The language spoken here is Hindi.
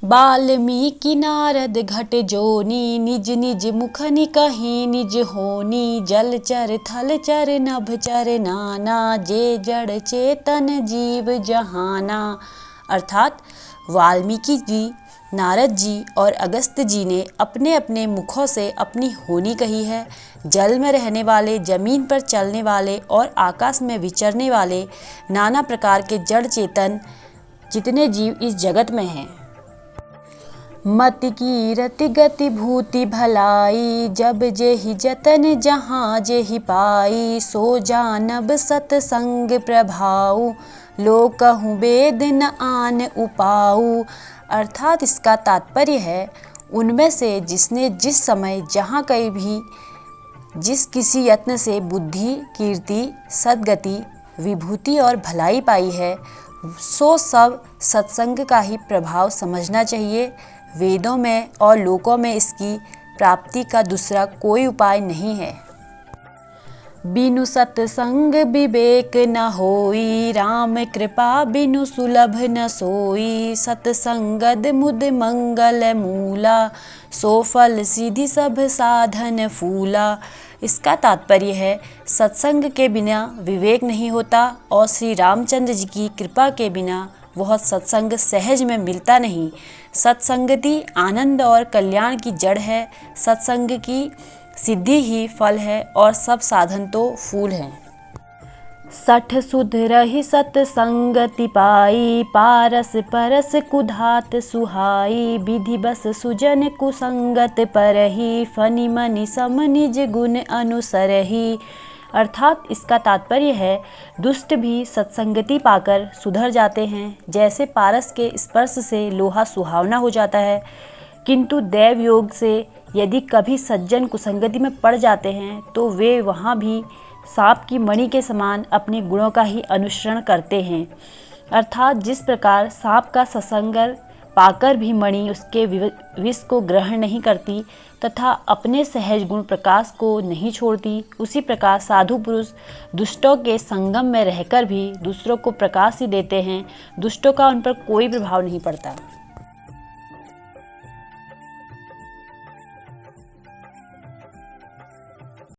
वाल्मीकि नारद घट जोनी, निज निज मुखनि कहीं निज होनी। जलचर थलचर नभचर नाना, जे जड़ चेतन जीव जहाना। अर्थात वाल्मीकि जी, नारद जी और अगस्त्य जी ने अपने अपने मुखों से अपनी होनी कही है। जल में रहने वाले, जमीन पर चलने वाले और आकाश में विचरने वाले नाना प्रकार के जड़ चेतन जितने जीव इस जगत में हैं। मति कीरति गति भूति भलाई, जब जेहि जतन जहाँ जेहि पाई। सो जानब सतसंग प्रभाऊ, लोकहु वेद न आन उपाऊ। अर्थात इसका तात्पर्य है, उनमें से जिसने जिस समय जहाँ कहीं भी जिस किसी यत्न से बुद्धि, कीर्ति, सद्गति, विभूति और भलाई पाई है, सो सब सत्संग का ही प्रभाव समझना चाहिए। वेदों में और लोकों में इसकी प्राप्ति का दूसरा कोई उपाय नहीं है। बिनु सत्संग विवेक न होई, राम कृपा बिनु सुलभ न सोई। सत्संगद मुद मंगल मूला, सो फल सिद्धि सब साधन फूला। इसका तात्पर्य है, सत्संग के बिना विवेक नहीं होता और श्री रामचंद्र जी की कृपा के बिना वह सत्संग सहज में मिलता नहीं। सत्संगति आनंद और कल्याण की जड़ है। सत्संग की सिद्धि ही फल है और सब साधन तो फूल हैं। सठ सुध रही सत्संगति पाई, पारस परस कुधात सुहाई। विधि बस सुजन कुसंगत परही, फनि मनि सम निज गुण अनुसरही। अर्थात इसका तात्पर्य है, दुष्ट भी सत्संगति पाकर सुधर जाते हैं। जैसे पारस के स्पर्श से लोहा सुहावना हो जाता है, किंतु दैव योग से यदि कभी सज्जन कुसंगति में पड़ जाते हैं तो वे वहाँ भी सांप की मणि के समान अपने गुणों का ही अनुसरण करते हैं। अर्थात जिस प्रकार सांप का सत्संग पाकर भी मणि उसके विष को ग्रहण नहीं करती तथा अपने सहज गुण प्रकाश को नहीं छोड़ती, उसी प्रकार साधु पुरुष दुष्टों के संगम में रहकर भी दूसरों को प्रकाश ही देते हैं। दुष्टों का उन पर कोई प्रभाव नहीं पड़ता।